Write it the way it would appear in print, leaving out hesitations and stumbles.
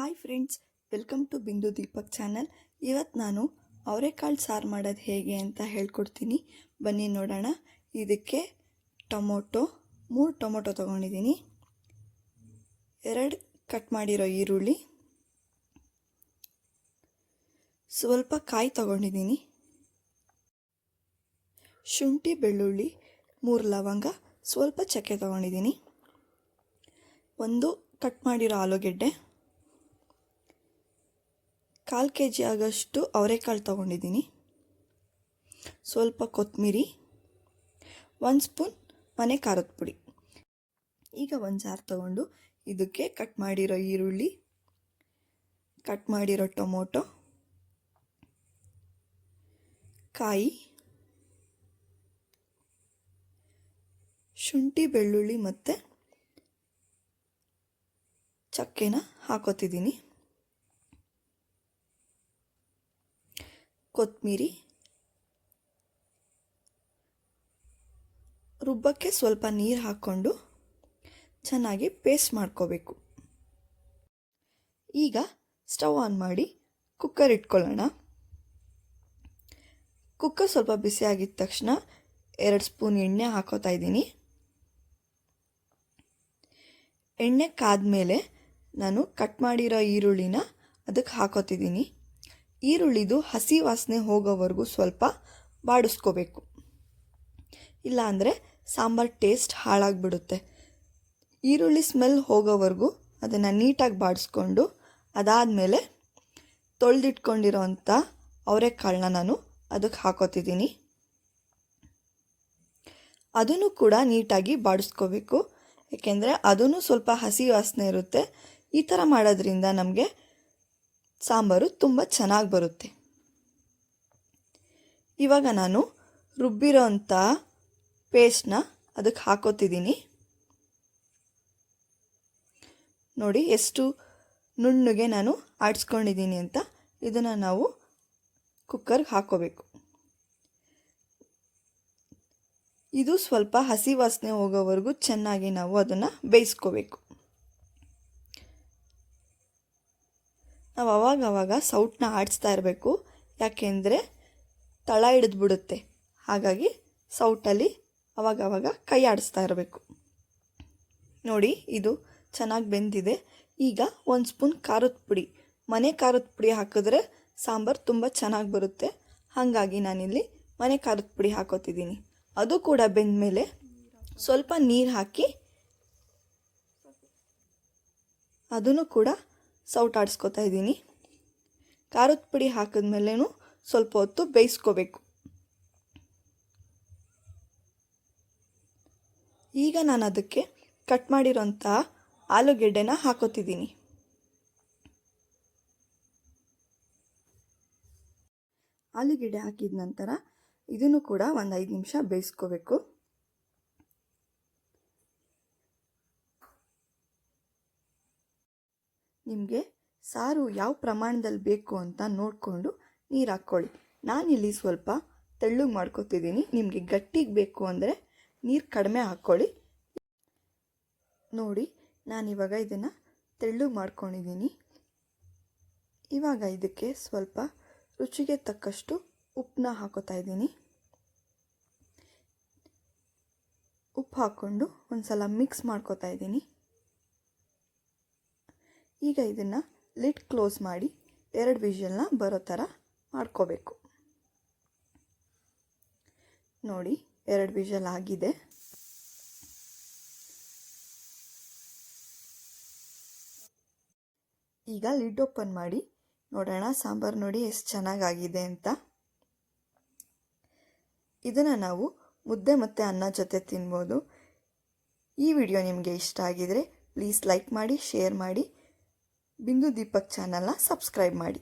Hi friends, welcome to ಬಿಂದು Deepak channel. ಇವತ್ತು ನಾನು ಅವರೆಕಾಳು ಸಾರು ಮಾಡೋದು ಹೇಗೆ ಅಂತ ಹೇಳ್ಕೊಡ್ತೀನಿ. ಬನ್ನಿ ನೋಡೋಣ. ಇದಕ್ಕೆ ಮೂರು ಟೊಮೊಟೊ ತೊಗೊಂಡಿದ್ದೀನಿ, 2 ಕಟ್ ಮಾಡಿರೋ ಈರುಳ್ಳಿ, ಸ್ವಲ್ಪ ಕಾಯಿ ತೊಗೊಂಡಿದ್ದೀನಿ, ಶುಂಠಿ ಬೆಳ್ಳುಳ್ಳಿ, 3 ಲವಂಗ, ಸ್ವಲ್ಪ ಚಕ್ಕೆ ತೊಗೊಂಡಿದ್ದೀನಿ, 1 ಕಟ್ ಮಾಡಿರೋ ಆಲೂಗೆಡ್ಡೆ, 1/4 kg ಆಗೋಷ್ಟು ಅವರೆಕಾಳು ತೊಗೊಂಡಿದ್ದೀನಿ, ಸ್ವಲ್ಪ ಕೊತ್ತಂಬರಿ, 1 ಸ್ಪೂನ್ ಮನೆ ಖಾರದ ಪುಡಿ. ಈಗ ಒಂದು ಜಾರ್ ತೊಗೊಂಡು ಇದಕ್ಕೆ ಕಟ್ ಮಾಡಿರೋ ಈರುಳ್ಳಿ, ಕಟ್ ಮಾಡಿರೋ ಟೊಮೊಟೊ, ಕಾಯಿ, ಶುಂಠಿ ಬೆಳ್ಳುಳ್ಳಿ ಮತ್ತು ಚಕ್ಕೆನ ಹಾಕೋತಿದ್ದೀನಿ, ಕೊತ್ತಂಬರಿ, ರುಬ್ಬಕ್ಕೆ ಸ್ವಲ್ಪ ನೀರು ಹಾಕ್ಕೊಂಡು ಚೆನ್ನಾಗಿ ಪೇಸ್ಟ್ ಮಾಡ್ಕೋಬೇಕು. ಈಗ ಸ್ಟವ್ ಆನ್ ಮಾಡಿ ಕುಕ್ಕರ್ ಇಟ್ಕೊಳ್ಳೋಣ. ಕುಕ್ಕರ್ ಸ್ವಲ್ಪ ಬಿಸಿ ಆಗಿದ ತಕ್ಷಣ 2 ಸ್ಪೂನ್ ಎಣ್ಣೆ ಹಾಕೋತಾ ಇದ್ದೀನಿ. ಎಣ್ಣೆ ಕಾದ್ಮೇಲೆ ನಾನು ಕಟ್ ಮಾಡಿರೋ ಈರುಳ್ಳಿನ ಅದಕ್ಕೆ ಹಾಕೋತಿದ್ದೀನಿ. ಈರುಳ್ಳಿದು ಹಸಿ ವಾಸನೆ ಹೋಗೋವರೆಗೂ ಸ್ವಲ್ಪ ಬಾಡಿಸ್ಕೋಬೇಕು, ಇಲ್ಲಾಂದರೆ ಸಾಂಬಾರು ಟೇಸ್ಟ್ ಹಾಳಾಗಿಬಿಡುತ್ತೆ. ಈರುಳ್ಳಿ ಸ್ಮೆಲ್ ಹೋಗೋವರೆಗೂ ಅದನ್ನು ನೀಟಾಗಿ ಬಾಡಿಸ್ಕೊಂಡು ಅದಾದಮೇಲೆ ತೊಳೆದಿಟ್ಕೊಂಡಿರೋವಂಥ ಅವರೆಕಾಳನ್ನ ನಾನು ಅದಕ್ಕೆ ಹಾಕೋತಿದ್ದೀನಿ. ಅದನ್ನು ಕೂಡ ನೀಟಾಗಿ ಬಾಡಿಸ್ಕೋಬೇಕು, ಏಕೆಂದರೆ ಅದೂ ಸ್ವಲ್ಪ ಹಸಿ ವಾಸನೆ ಇರುತ್ತೆ. ಈ ಥರ ಮಾಡೋದ್ರಿಂದ ನಮಗೆ ಸಾಂಬಾರು ತುಂಬ ಚೆನ್ನಾಗಿ ಬರುತ್ತೆ. ಇವಾಗ ನಾನು ರುಬ್ಬಿರೋ ಅಂಥ ಪೇಸ್ಟ್ನ ಅದಕ್ಕೆ ಹಾಕೋತಿದ್ದೀನಿ. ನೋಡಿ ಎಷ್ಟು ನುಣ್ಣಗೆ ನಾನು ಆಡಿಸ್ಕೊಂಡಿದ್ದೀನಿ ಅಂತ. ಇದನ್ನು ನಾವು ಕುಕ್ಕರ್ಗೆ ಹಾಕೋಬೇಕು. ಇದು ಸ್ವಲ್ಪ ಹಸಿ ವಾಸನೆ ಹೋಗೋವರೆಗೂ ಚೆನ್ನಾಗಿ ನಾವು ಅದನ್ನು ಬೇಯಿಸ್ಕೋಬೇಕು. ನಾವು ಅವಾಗವಾಗ ಸೌಟನ್ನ ಆಡಿಸ್ತಾ ಇರಬೇಕು, ಯಾಕೆಂದರೆ ತಳ ಹಿಡಿದ್ಬಿಡುತ್ತೆ. ಹಾಗಾಗಿ ಸೌಟಲ್ಲಿ ಅವಾಗವಾಗ ಕೈ ಆಡಿಸ್ತಾ ಇರಬೇಕು. ನೋಡಿ, ಇದು ಚೆನ್ನಾಗಿ ಬೆಂದಿದೆ. ಈಗ 1 ಸ್ಪೂನ್ ಖಾರದ ಪುಡಿ, ಮನೆ ಖಾರದ ಪುಡಿ ಹಾಕಿದ್ರೆ ಸಾಂಬಾರು ತುಂಬ ಚೆನ್ನಾಗಿ ಬರುತ್ತೆ. ಹಾಗಾಗಿ ನಾನಿಲ್ಲಿ ಮನೆ ಖಾರದ ಪುಡಿ ಹಾಕೋತಿದ್ದೀನಿ. ಅದು ಕೂಡ ಬೆಂದಮೇಲೆ ಸ್ವಲ್ಪ ನೀರು ಹಾಕಿ ಅದನ್ನು ಕೂಡ ಸೌಟ್ ಆಡಿಸ್ಕೊತಾ ಇದ್ದೀನಿ. ಖಾರದ ಪುಡಿ ಹಾಕಿದ್ಮೇಲೆನೂ ಸ್ವಲ್ಪ ಹೊತ್ತು ಬೇಯಿಸ್ಕೋಬೇಕು. ಈಗ ನಾನು ಅದಕ್ಕೆ ಕಟ್ ಮಾಡಿರೋಂಥ ಆಲೂಗೆಡ್ಡೆನ ಹಾಕೋತಿದ್ದೀನಿ. ಆಲೂಗೆಡ್ಡೆ ಹಾಕಿದ ನಂತರ ಇದನ್ನು ಕೂಡ ಒಂದು 5 ನಿಮಿಷ ಬೇಯಿಸ್ಕೋಬೇಕು. ನಿಮಗೆ ಸಾರು ಯಾವ ಪ್ರಮಾಣದಲ್ಲಿ ಬೇಕು ಅಂತ ನೋಡಿಕೊಂಡು ನೀರು ಹಾಕ್ಕೊಳ್ಳಿ. ನಾನಿಲ್ಲಿ ಸ್ವಲ್ಪ ತೆಳ್ಳಗೆ ಮಾಡ್ಕೊತಿದ್ದೀನಿ. ನಿಮಗೆ ಗಟ್ಟಿಗೆ ಬೇಕು ಅಂದರೆ ನೀರು ಕಡಿಮೆ ಹಾಕ್ಕೊಳ್ಳಿ. ನೋಡಿ, ನಾನಿವಾಗ ಇದನ್ನು ತೆಳ್ಳಗೆ ಮಾಡ್ಕೊಂಡಿದ್ದೀನಿ. ಇವಾಗ ಇದಕ್ಕೆ ಸ್ವಲ್ಪ ರುಚಿಗೆ ತಕ್ಕಷ್ಟು ಉಪ್ಪನ್ನ ಹಾಕೋತಾ ಇದ್ದೀನಿ. ಉಪ್ಪು ಹಾಕ್ಕೊಂಡು ಒಂದು ಸಲ ಮಿಕ್ಸ್ ಮಾಡ್ಕೋತಾ ಇದ್ದೀನಿ. ಈಗ ಇದನ್ನು ಲಿಡ್ ಕ್ಲೋಸ್ ಮಾಡಿ 2 ವಿಷಲ್ನ ಬರೋ ಥರ ಮಾಡ್ಕೋಬೇಕು. ನೋಡಿ, 2 ವಿಷಲ್ ಆಗಿದೆ. ಈಗ ಲಿಡ್ ಓಪನ್ ಮಾಡಿ ನೋಡೋಣ ಸಾಂಬಾರು ನೋಡಿ ಎಷ್ಟು ಚೆನ್ನಾಗಾಗಿದೆ ಅಂತ. ಇದನ್ನು ನಾವು ಮುದ್ದೆ ಮತ್ತು ಅನ್ನ ಜೊತೆ ತಿನ್ಬೋದು. ಈ ವಿಡಿಯೋ ನಿಮಗೆ ಇಷ್ಟ ಆಗಿದರೆ ಪ್ಲೀಸ್ ಲೈಕ್ ಮಾಡಿ, ಶೇರ್ ಮಾಡಿ, ಬಿಂದು ದೀಪಕ್ ಚಾನಲ್ನ ಸಬ್ಸ್ಕ್ರೈಬ್ ಮಾಡಿ.